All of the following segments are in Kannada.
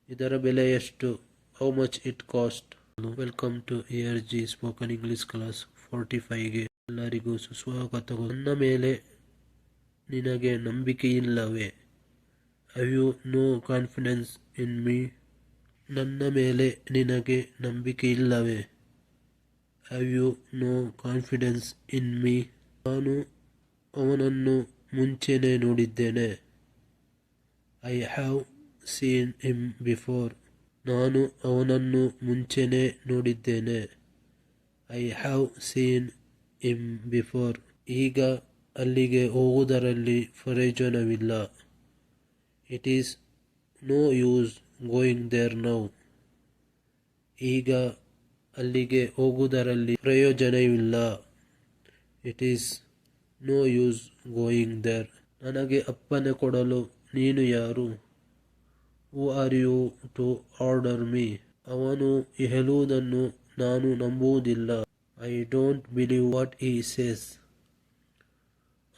ಇದರ ಬೆಲೆ ಎಷ್ಟು? How much it cost? Welcome to ARG spoken English class 45ಗೆ ಎಲ್ಲರಿಗೂ ಸುಸ್ವಾಗತಗಳು. ನನ್ನ ಮೇಲೆ ನಿನಗೆ ನಂಬಿಕೆಯಿಲ್ಲವೇ? Have you no confidence in me? ನನ್ನ ಮೇಲೆ ನಿನಗೆ ನಂಬಿಕೆಯಿಲ್ಲವೇ? Have you no confidence in me? ನಾನು ಅವನನ್ನು ಮುಂಚೆನೇ ನೋಡಿದ್ದೇನೆ. I have seen him before. ನಾನು ಅವನನ್ನು ಮುಂಚೆನೇ ನೋಡಿದ್ದೇನೆ. I have seen him before. ಈಗ ಅಲ್ಲಿಗೆ ಹೋಗುವುದರಲ್ಲಿ ಪ್ರಯೋಜನವಿಲ್ಲ. It is no use going there now. ಈಗ ಅಲ್ಲಿಗೆ ಹೋಗುವುದರಲ್ಲಿ ಪ್ರಯೋಜನವಿಲ್ಲ. It is no use going there. ನನಗೆ ಅಪ್ಪಣೆ ಕೊಡಲು ನೀನು ಯಾರು? Who are you to order me? ಅವನು ಹೇಳುವುದನ್ನು ನಾನು ನಂಬುವುದಿಲ್ಲ. I don't believe what he says.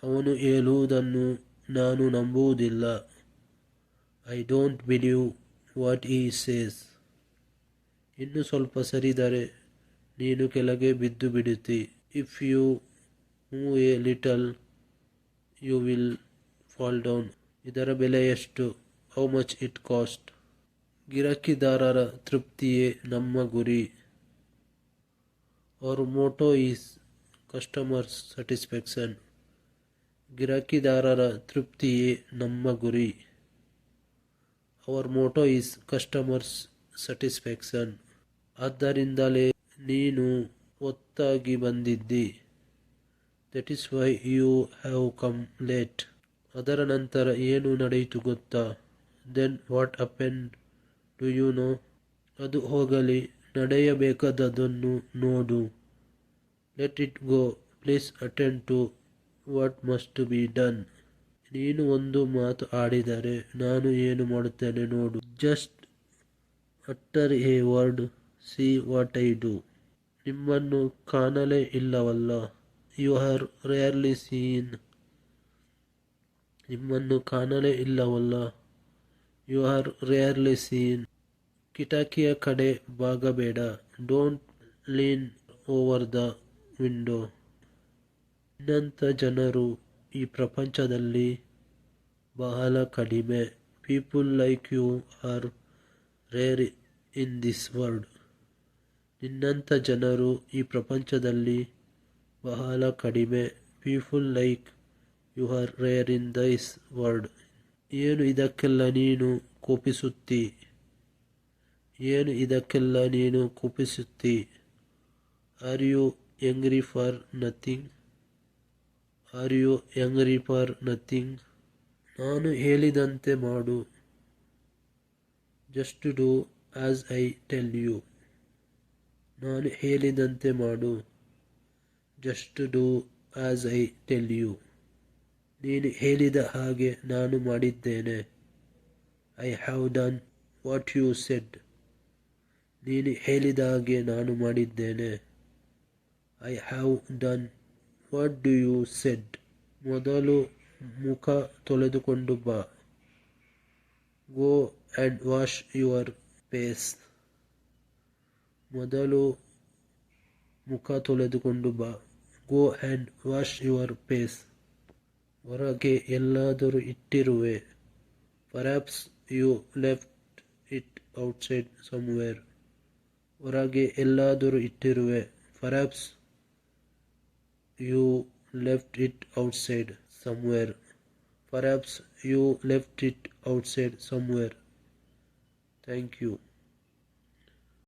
ಅವನು ಹೇಳುವುದನ್ನು ನಾನು ನಂಬುವುದಿಲ್ಲ. I don't believe what he says. ಇನ್ನು ಸ್ವಲ್ಪ ಸರಿದರೆ ನೀನು ಕೆಳಗೆ ಬಿದ್ದು ಬಿಡುತ್ತಿ. If you move a little you will fall down. ಇದರ ಬೆಲೆ ಎಷ್ಟು? How much it cost? ಗಿರಾಕಿದಾರರ ತೃಪ್ತಿಯೇ ನಮ್ಮ ಗುರಿ. Our motto is customers satisfaction. ಗಿರಾಕಿದಾರರ ತೃಪ್ತಿಯೇ ನಮ್ಮ ಗುರಿ. Our motto is customers satisfaction. ಆದ್ದರಿಂದಲೇ ನೀನು ಹೊತ್ತಾಗಿ ಬಂದಿದ್ದಿ. That is why you have come late. ಅದರ ನಂತರ ಏನು ನಡೆಯಿತು ಗೊತ್ತಾ? Then what happened do you know? ಅದು ಹೋಗಲಿ, ನಡೆಯಬೇಕಾದದ್ದನ್ನು ನೋಡು. Let it go. Please attend to what must be done. ನೀನು ಒಂದು ಮಾತು ಆಡಿದರೆ ನಾನು ಏನು ಮಾಡುತ್ತೇನೆ ನೋಡು. Just utter a word, see what I do. ನಿಮ್ಮನ್ನು ಕಾಣಲೇ ಇಲ್ಲವಲ್ಲ. You are rarely seen. ನಿಮ್ಮನ್ನು ಕಾಣಲೇ ಇಲ್ಲವಲ್ಲ. You are rarely seen. ಕಿಟಕಿಯ ಕಡೆ ಬಾಗಬೇಡ. Don't lean over the window. ನಿನ್ನಂಥ ಜನರು ಈ ಪ್ರಪಂಚದಲ್ಲಿ ಬಹಳ ಕಡಿಮೆ. People like you are rare in this world. ನಿನ್ನಂಥ ಜನರು ಈ ಪ್ರಪಂಚದಲ್ಲಿ ಬಹಳ ಕಡಿಮೆ. People like you are rare in this world. ಏನು ಇದಕ್ಕೆಲ್ಲ ನೀನು ಕೋಪಿಸುತ್ತಿ? ಏನು ಇದಕ್ಕೆಲ್ಲ ನೀನು ಕೋಪಿಸುತ್ತಿ? Are you angry for nothing? Are you angry for nothing? ನಾನು ಹೇಳಿದಂತೆ ಮಾಡು. Just do as I tell you. ನಾನು ಹೇಳಿದಂತೆ ಮಾಡು. Just do as I tell you. ನೀನು ಹೇಳಿದ ಹಾಗೆ ನಾನು ಮಾಡಿದ್ದೇನೆ. I have done what you said. ನೀನು ಹೇಳಿದ ಹಾಗೆ ನಾನು ಮಾಡಿದ್ದೇನೆ. I have done what do you said. ಮೊದಲು ಮುಖ ತೊಳೆದುಕೊಂಡು ಬಾ. Go and wash your face. ಮೊದಲು ಮುಖ ತೊಳೆದುಕೊಂಡು ಬಾ. Go and wash your face. ಹೊರಗೆ ಎಲ್ಲಾದರೂ ಇಟ್ಟಿರುವೆ. Perhaps you left it outside somewhere. ಹೊರಗೆ ಎಲ್ಲಾದರೂ ಇಟ್ಟಿರುವೆ. Perhaps you left it outside somewhere. Perhaps you left it outside somewhere. Thank you.